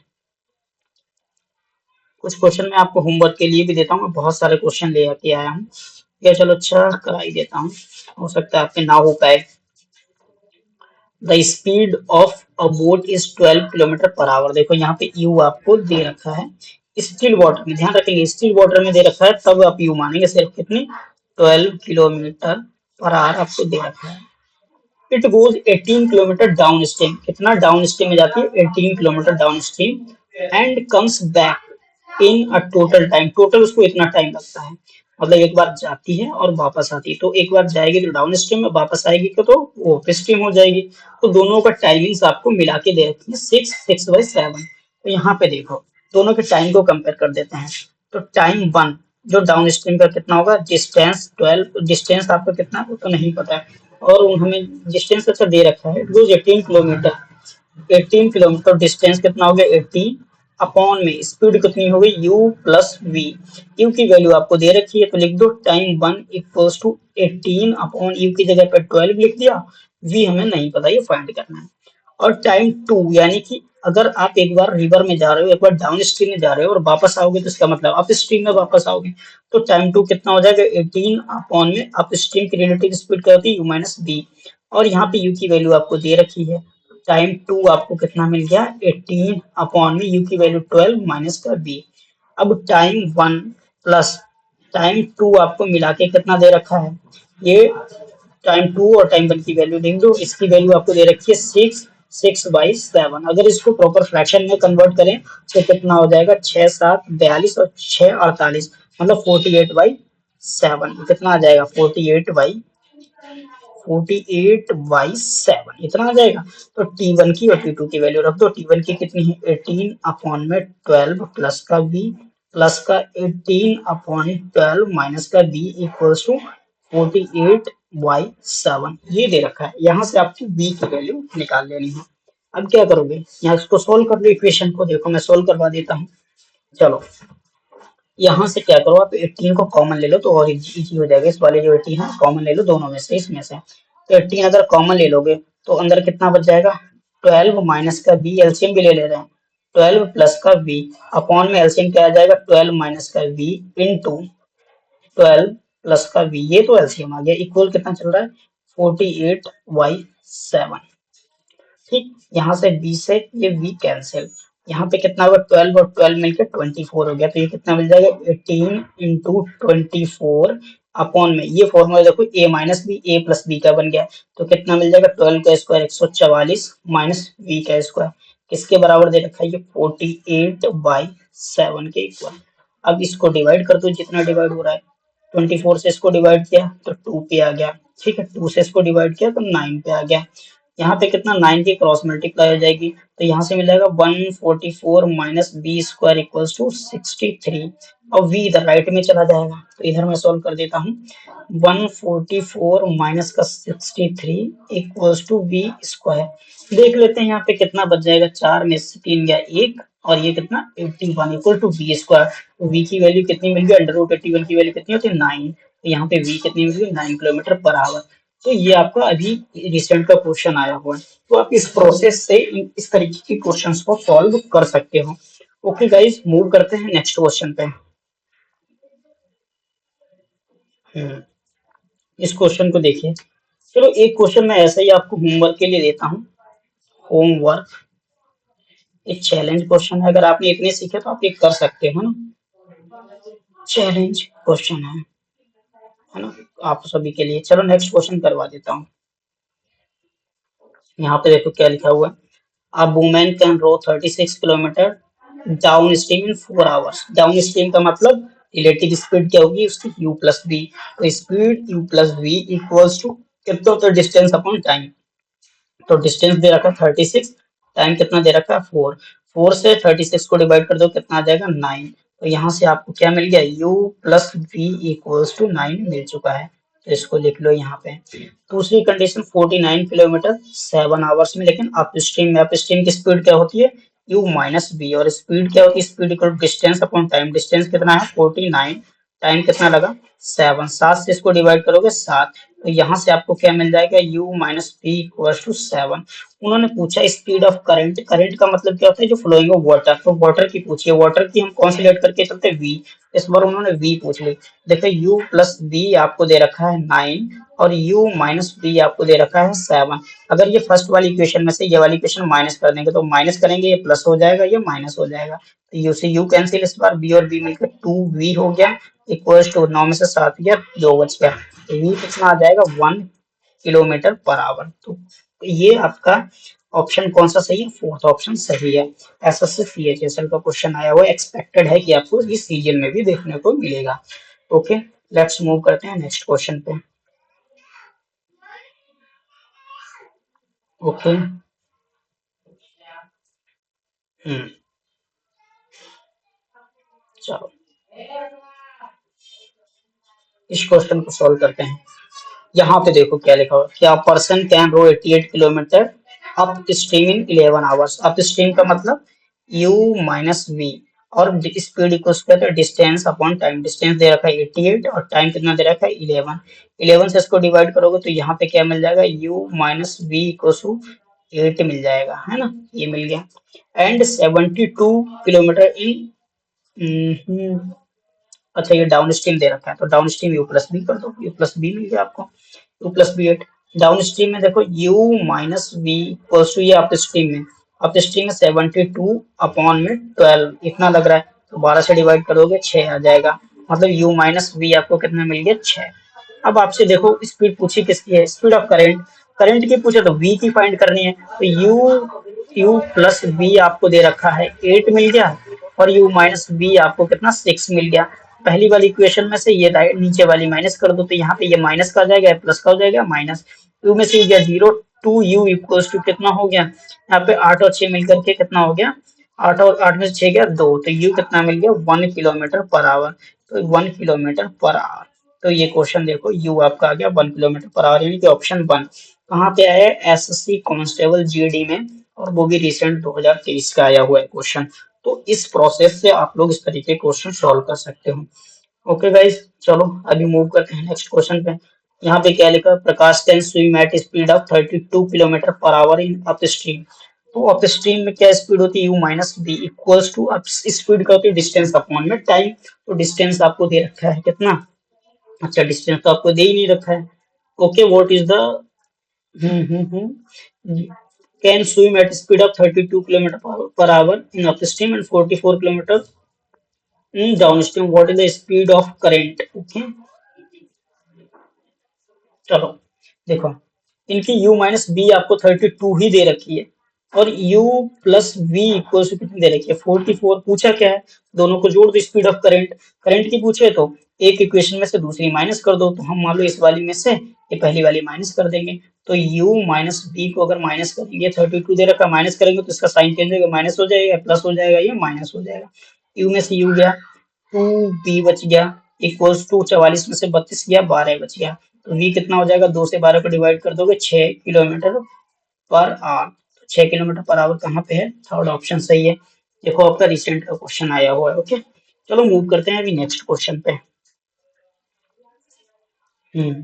कुछ क्वेश्चन मैं आपको होमवर्क के लिए भी देता हूँ, मैं बहुत सारे क्वेश्चन ले आके आया हूँ, या चलो अच्छा करा ही देता हूँ, हो सकता है आपके ना हो पाए। The speed of a boat is 12 kilometre per our, देखो यहाँ पे यू आपको दे रखा है, स्टिल वाटर में ध्यान रखेंगे, स्टिल वाटर में दे रखा है तब आप यू मानेंगे, सिर्फ कितनी 12 किलोमीटर पर आवर आपको दे रखा है। It goes 18 kilometre down stream, कितना डाउन स्ट्रीम में जाती है 18 kilometre down stream, and comes back in a total time, total उसको इतना टाइम लगता है, मतलब एक बार जाती है और वापस आती है, तो एक बार जाएगी तो डाउन स्ट्रीम में, वापस आएगी तो वो अप स्ट्रीम हो जाएगी। तो दोनों का टाइमिंग्स आपको मिला के दे रखी है 6/7। तो यहाँ पे देखो दोनों के टाइम को कंपेयर कर देते हैं। तो टाइम 1 जो डाउन स्ट्रीम का कितना होगा, डिस्टेंस 12, डिस्टेंस आपका कितना है वो तो नहीं पता है, और हमें डिस्टेंस अच्छा दे रखा है, it goes 18 kilometre, 18 kilometre, distance कितना हो गया 18, अपॉन में स्पीड कितनी हो गई u प्लस वी, u की वैल्यू आपको दे रखी है तो लिख दो time 1 equals to 18 upon u की जगह पर 12 लिख दिया, v हमें नहीं पता, ये फाइंड करना है। और टाइम 2 यानी कि अगर आप एक बार रिवर में जा रहे हो, एक बार डाउन स्ट्रीम में जा रहे हो और वापस आओगे, तो इसका मतलब अप स्ट्रीम में वापस आओगे, तो टाइम 2 कितना हो जाएगा 18 अपॉन में अप स्ट्रीम की रिलेटिव स्पीड क्या होती है u माइनस बी, और यहाँ पे u की वैल्यू आपको दे रखी है, टाइम 2 आपको कितना मिल गया 18 अपॉन में u की वैल्यू 12 माइनस का b। अब टाइम 1 प्लस टाइम 2 आपको मिला के कितना दे रखा है, ये टाइम 2 और टाइम 1 की वैल्यू लिख दो, इसकी वैल्यू आपको दे रखी है 6/7, अगर इसको प्रॉपर फ्रैक्शन में कन्वर्ट करें तो कितना हो जाएगा 6×7 = 42 और 6×48 मतलब 48/7, कितना आ जाएगा 48/7 इतना आ जाएगा। तो T1 की और T2 की वैल्यू रख दो, T1 की कितनी है 18 अपॉन में 12 प्लस का b प्लस का 18 अपॉन 12 माइनस का b इक्वल्स टू 48/7, ये दे रखा है, यहाँ से आपको b की वैल्यू निकाल लेनी है। अब क्या करोगे, यहाँ इसको सोल्व कर लो, इक्वेशन को देखो मैं सोल्व करवा देता हूँ। चलो यहाँ से क्या करो, आप 18 को कॉमन ले लो तो और इजी हो जाएगा। इस वाले जो 18 है कॉमन ले लो दोनों में से, इसमें से। तो 18 अगर कॉमन ले लोगे तो अंदर कितना बच जाएगा, 12 माइनस का बी, एलसीएम भी ले ले रहे हैं, 12 प्लस का बी अपॉन में एलसीएम क्या आ जाएगा, 12 माइनस का बी इंटू 12 प्लस का बी, ये तो एलसीएम आ गया, इक्वल कितना चल रहा है, 48/7। ठीक, यहाँ से बी से ये बी कैंसिल, यहाँ पे कितना होगा, 12 और 12 मिलकर 24 हो गया, तो ये कितना मिल जाएगा, 18 इंटू 24 अपॉन में ये फॉर्मूला देखो, ए माइनस बी, ए प्लस बी का बन गया, तो कितना मिल जाएगा, 12 का स्क्वायर 144 माइनस बी का स्क्वायर, किसके बराबर दे रखा है, ये 48/7 के इक्वल। अब इसको डिवाइड कर दो, जितना डिवाइड हो रहा है, 24 से इसको डिवाइड किया तो 2 पे आ गया, ठीक है, 2 से इसको डिवाइड किया तो 9 पे आ गया, यहाँ पे कितना 9 की क्रॉस मल्टीप्लाई हो जाएगी, तो यहाँ से मिल जाएगा 144 minus B square equals to 63। अब v इधर राइट में चला जाएगा, तो इधर मैं सॉल्व कर देता हूँ, 144 माइनस का 63 इक्वल्स टू वी स्क्वायर। देख लेते हैं यहाँ पे कितना बच जाएगा, 4 में से 3 गया 1, और ये कितना 81 इक्वल टू वी स्क्वायर। तो v की वैल्यू कितनी मिल गई, अंडर रूट 81 की वैल्यू कितनी होती है, 9। तो यहाँ पे v कितनी मिल गई, 9 किलोमीटर पर आवर। तो ये आपका अभी रिसेंट का क्वेश्चन आया हुआ है, तो आप इस प्रोसेस से इस तरीके के क्वेश्चंस को सॉल्व कर सकते हो। ओके गाइस, मूव करते हैं नेक्स्ट क्वेश्चन पे। इस क्वेश्चन को देखिए, चलो एक क्वेश्चन मैं ऐसा ही आपको होमवर्क के लिए देता हूँ। होमवर्क एक चैलेंज क्वेश्चन है, अगर आपने इतने सीखे तो आप ये कर सकते हो ना, चैलेंज क्वेश्चन है ना, आप सभी के लिए। चलो नेक्स्ट क्वेश्चन करवा देता हूँ। यहाँ पे देखो क्या लिखा हुआ है, A woman can row 36 kilometre downstream in 4 hours. Downstream का मतलब रिलेटिव स्पीड क्या होगी उसकी, u प्लस बी। तो speed u plus B equals to कितना होता है, डिस्टेंस अपॉन टाइम। तो डिस्टेंस दे रखा है 36, टाइम कितना दे रखा है 4, 4 से 36 को डिवाइड कर दो कितना आ जाएगा 9। तो यहाँ से आपको क्या मिल गया, u plus B equals to 9 मिल चुका है, तो इसको लिख लो यहाँ पे। दूसरी कंडीशन 49 किलोमीटर 7 आवर्स में, लेकिन अप स्ट्रीम में, अप स्ट्रीम की स्पीड क्या होती है, u माइनस बी, और स्पीड क्या होती है, speed equal distance upon time, distance कितना है 49, टाइम कितना लगा 7, 7 से इसको डिवाइड करोगे 7, तो यहाँ से आपको क्या मिल जाएगा, u minus B equal to 7। उन्होंने पूछा स्पीड ऑफ करंट, करंट का मतलब क्या होता है, जो फ्लोइंग ऑफ वाटर, तो वाटर की पूछी है, वाटर की हम कौन सी लेट करके चलते हैं, v, इस बार उन्होंने v पूछ ली। देखो u प्लस बी आपको दे रखा है 9 और u माइनस बी आपको दे रखा है 7। अगर ये फर्स्ट वाली इक्वेशन में से ये वाली इक्वेशन माइनस कर देंगे तो माइनस करेंगे ये प्लस हो जाएगा, ये माइनस हो जाएगा, तो u से u कैंसिल, इस बार b और b मिलकर 2v हो गया इक्वल्स टू 9 में से 7 गया 2 बच गया, तो v कितना आ जाएगा 1 किलोमीटर पर आवर। तो ये आपका ऑप्शन कौन सा सही है, फोर्थ ऑप्शन सही है। एसएससी सीएचएसएल का क्वेश्चन आया हुआ, एक्सपेक्टेड है कि आपको इस सीजन में भी देखने को मिलेगा। ओके, लेट्स मूव करते हैं नेक्स्ट क्वेश्चन पे। ओके, चलो इस क्वेश्चन को सॉल्व करते हैं। यहाँ पे देखो क्या लिखा हुआ, क्या person can row 88 kilometre upstream in 11 hours. Upstream का मतलब u माइनस वी, और speed equals to distance upon time, distance दे रखा है 88 और टाइम कितना दे रखा है 11, 11 से इसको डिवाइड करोगे तो यहाँ पे क्या मिल जाएगा, u minus v equals to 8 मिल जाएगा, है ना, ये मिल गया। एंड 72 किलोमीटर इन, अच्छा ये डाउन स्ट्रीम दे रखा है तो downstream u plus b कर दो, यू प्लस बी मिल गया आपको, u plus b 8। Downstream में देखो u minus B equals to ये अप स्ट्रीम में, अप स्ट्रीम में 72 अपॉन में 12 इतना लग रहा है, तो 12 से डिवाइड करोगे 6 आ जाएगा, मतलब u माइनस बी आपको कितना मिल गया 6। अब आपसे देखो स्पीड पूछी किसकी है, स्पीड ऑफ करंट, करंट की पूछे तो v की फाइंड करनी है, तो u प्लस बी आपको दे रखा है 8 मिल गया, और u माइनस बी आपको कितना 6 मिल गया। पहली वाली इक्वेशन में से ये नीचे वाली माइनस कर दो, तो यहाँ पे ये माइनस का आ जाएगा, प्लस का हो जाएगा माइनस, यू में से हो गया 0, 2 यू इक्वल्स टू कितना हो गया, यहाँ पे 8 और 6 मिलकर के कितना हो गया, 8 और 8 में से 6 गया 2, तो यू कितना मिल गया 1 किलोमीटर पर आवर, तो 1 किलोमीटर पर आवर। तो ये क्वेश्चन देखो यू आपका आ गया 1 किलोमीटर पर आवर, यानी कि ऑप्शन 1 कहाँ पे आया है, एसएससी कांस्टेबल जीडी में, और वो भी रिसेंट 2023 का आया हुआ है क्वेश्चन। तो इस प्रोसेस से आप लोग इस तरीके के क्वेश्चन सॉल्व कर सकते हो। ओके गाइस, चलो अभी मूव करते हैं नेक्स्ट क्वेश्चन पे। यहाँ पे क्या लिखा, Prakash can swim at speed of 32 kilometre per hour in upstream. तो अप स्ट्रीम में क्या स्पीड होती है, U minus B equals to, अब स्पीड का होती है डिस्टेंस अपॉन में टाइम। तो डिस्टेंस आपको दे रखा है कितना, अच्छा डिस्टेंस तो आपको दे ही नहीं रखा है। Okay, what is the can swim at speed of 32 kilometre per hour in upstream and 44 kilometre in downstream, what is the speed of current? Okay, चलो देखो, इनकी u माइनस बी आपको 32 ही दे रखी है और u plus v equal to कितनी दे रखी है, 44। पूछा क्या है, दोनों को जोड़ दो, स्पीड ऑफ करंट। करंट की पूछे तो एक इक्वेशन में से दूसरी माइनस कर दो, तो हम मान लो इस वाली में से ये पहली वाली माइनस कर देंगे। तो u माइनस बी को अगर माइनस करेंगे, 32 दे रखा, माइनस करेंगे तो इसका साइन चेंज होगा, माइनस हो जाएगा, प्लस हो जाएगा, ये माइनस हो जाएगा। u में से u गया, 2b बच गया, इक्वल्स टू 44 में से 32 गया, 12 बच गया। तो v कितना हो जाएगा, 2 से 12 को डिवाइड कर दोगे, 6 किलोमीटर पर आवर। तो 6 किलोमीटर पर आवर कहाँ पे है, थर्ड ऑप्शन सही है। देखो आपका रिसेंट का क्वेश्चन आया हुआ है। ओके, चलो मूव करते हैं अभी नेक्स्ट क्वेश्चन पे। हम्म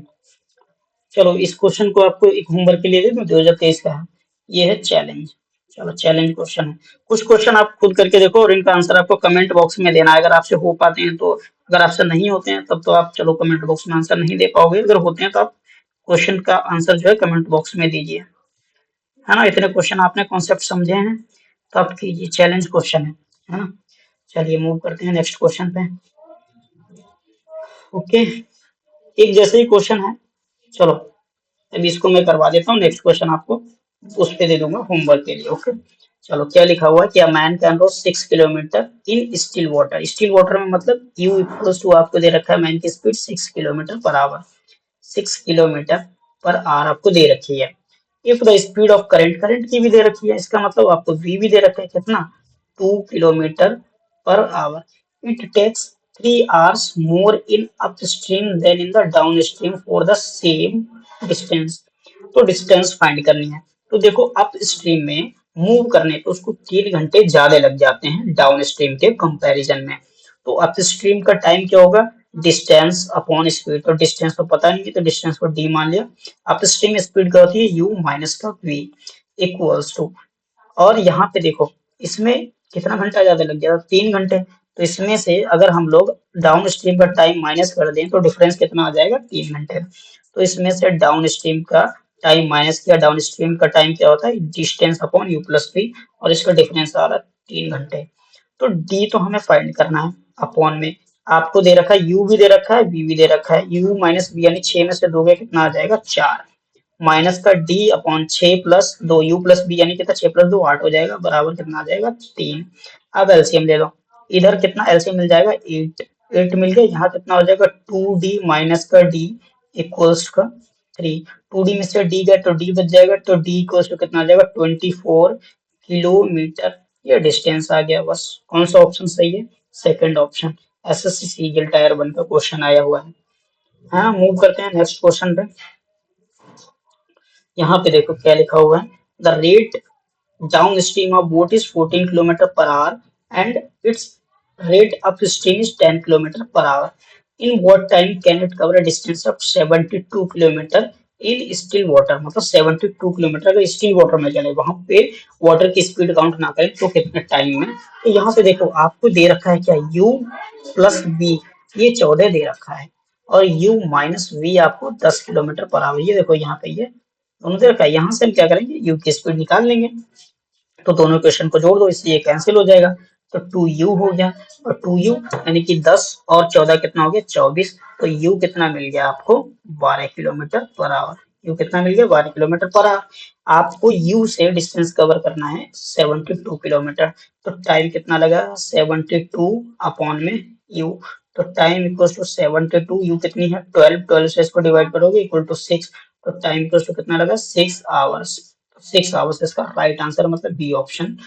चलो इस क्वेश्चन को आपको एक होमवर्क के लिए दे दूं, 2023 का है, ये है चैलेंज। चलो चैलेंज क्वेश्चन है, कुछ क्वेश्चन आप खुद करके देखो और इनका आंसर आपको कमेंट बॉक्स में देना है, अगर आपसे हो पाते हैं तो। अगर आपसे नहीं होते हैं तब तो आप चलो कमेंट बॉक्स में आंसर नहीं दे पाओगे, अगर होते हैं तो आप क्वेश्चन का आंसर जो है कमेंट बॉक्स में दीजिए, है ना। इतने क्वेश्चन आपने कॉन्सेप्ट समझे हैं तो आप कीजिए, चैलेंज क्वेश्चन है ना। चलिए मूव करते हैं नेक्स्ट क्वेश्चन पे। ओके, एक जैसे ही क्वेश्चन है, चलो अभी इसको मैं करवा देता हूँ, नेक्स्ट क्वेश्चन आपको उस पे दे दूंगा होमवर्क के लिए। ओके, चलो क्या लिखा हुआ है कि a man can row 6 kilometre in still water. Still water में मतलब यू इक्वल्स टू आपको दे रखा है मैन की speed 6 kilometre per our, 6 kilometre per our आपको दे रखी है। If the speed of current, current की भी दे रखी है, इसका मतलब आपको v भी दे रखा है कितना, 2 kilometre per hour. It takes 3 hours more in upstream then in the downstream for the same distance. तो डिस्टेंस फाइंड करनी है। तो देखो अप स्ट्रीम में मूव करने पे उसको 3 घंटे ज्यादा लग जाते हैं डाउन स्ट्रीम के कंपैरिजन में। तो अप स्ट्रीम का टाइम क्या होगा, डिस्टेंस अपॉन स्पीड। तो डिस्टेंस तो पता नहीं है तो डिस्टेंस को डी मान लिया। अप स्ट्रीम स्पीड क्या होती है, यू माइनस का वी इक्वल्स टू, और यहाँ पे देखो इसमें कितना घंटा ज्यादा लग गया, 3 घंटे। तो इसमें से अगर हम लोग डाउन स्ट्रीम का टाइम माइनस कर दें तो डिफरेंस कितना आ जाएगा, 3 घंटे। तो इसमें से डाउन स्ट्रीम का टाइम माइनस किया, डाउन स्ट्रीम का टाइम क्या होता है, distance upon you plus v, और इसका डिफरेंस आ रहा है 3 घंटे। तो डी तो हमें फाइंड करना है, अपॉन में आपको दे रखा है यू भी दे रखा है वी भी दे रखा है, यू माइनस वी यानी 6 में से दोगे कितना आ जाएगा, 4, माइनस का d upon 6 plus 2 u plus b यानी कितना, 6 प्लस 2 8 हो जाएगा, बराबर कितना आ जाएगा, 3। अब एलसीएम ले लो, इधर कितना एलसीएम मिल जाएगा, 8, 8 मिल गया, यहाँ कितना हो जाएगा 2d माइनस का डी इक्वल्स का 3। 2d में से डी गया तो डी बच जाएगा, तो डी इक्वल्स टू कितना आ जाएगा, 24 किलोमीटर। ये डिस्टेंस आ गया, बस कौन सा ऑप्शन सही है, second option. SSC CGL tyre 1 का क्वेश्चन आया हुआ है। हाँ मूव करते हैं नेक्स्ट क्वेश्चन पे। यहाँ पे देखो क्या लिखा हुआ है, the rate downstream of boat is 14 kilometre per our and it's rate upstream is 10 kilometre per hour. In what time can it cover a distance of 72 kilometre in still water. मतलब 72 kilometre अगर still water में चले, वहां पे water की speed count ना करें तो कितने टाइम में। तो यहाँ पे देखो आपको दे रखा है क्या, u प्लस बी ये 14 दे रखा है, और u माइनस वी आपको 10 किलोमीटर पर आवर। ये देखो यहाँ पे ये दोनों दे रखा है, यहाँ से हम क्या करेंगे, u की स्पीड निकाल लेंगे। तो दोनों इक्वेशन को जोड़ दो, इससे ये कैंसिल हो जाएगा, तो 2u हो गया, और 2u यानी कि 10 और 14 कितना हो गया, 24। तो u कितना मिल गया आपको, 12 किलोमीटर पर आवर। u कितना मिल गया, 12 किलोमीटर पर आवर। आपको u से डिस्टेंस कवर करना है 72 किलोमीटर। तो टाइम कितना लगा, 72 अपॉन में u। तो टाइम इक्वल टू 72, u कितनी है 12, 12 से इसको डिवाइड करोगे इक्वल टू 6। तो टाइम इक्वल टू कितना लगा, 6 आवर्स। 6 आवर्स इसका राइट आंसर, मतलब बी ऑप्शन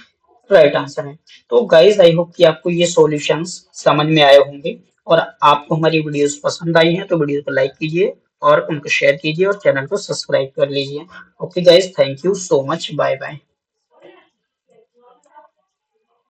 राइट आंसर है। तो गाइज आई होप कि आपको ये सॉल्यूशंस समझ में आए होंगे, और आपको हमारी वीडियोस पसंद आई हैं तो वीडियो को लाइक कीजिए और उनको शेयर कीजिए और चैनल को सब्सक्राइब कर लीजिए। Okay guys, thank you so much, bye bye.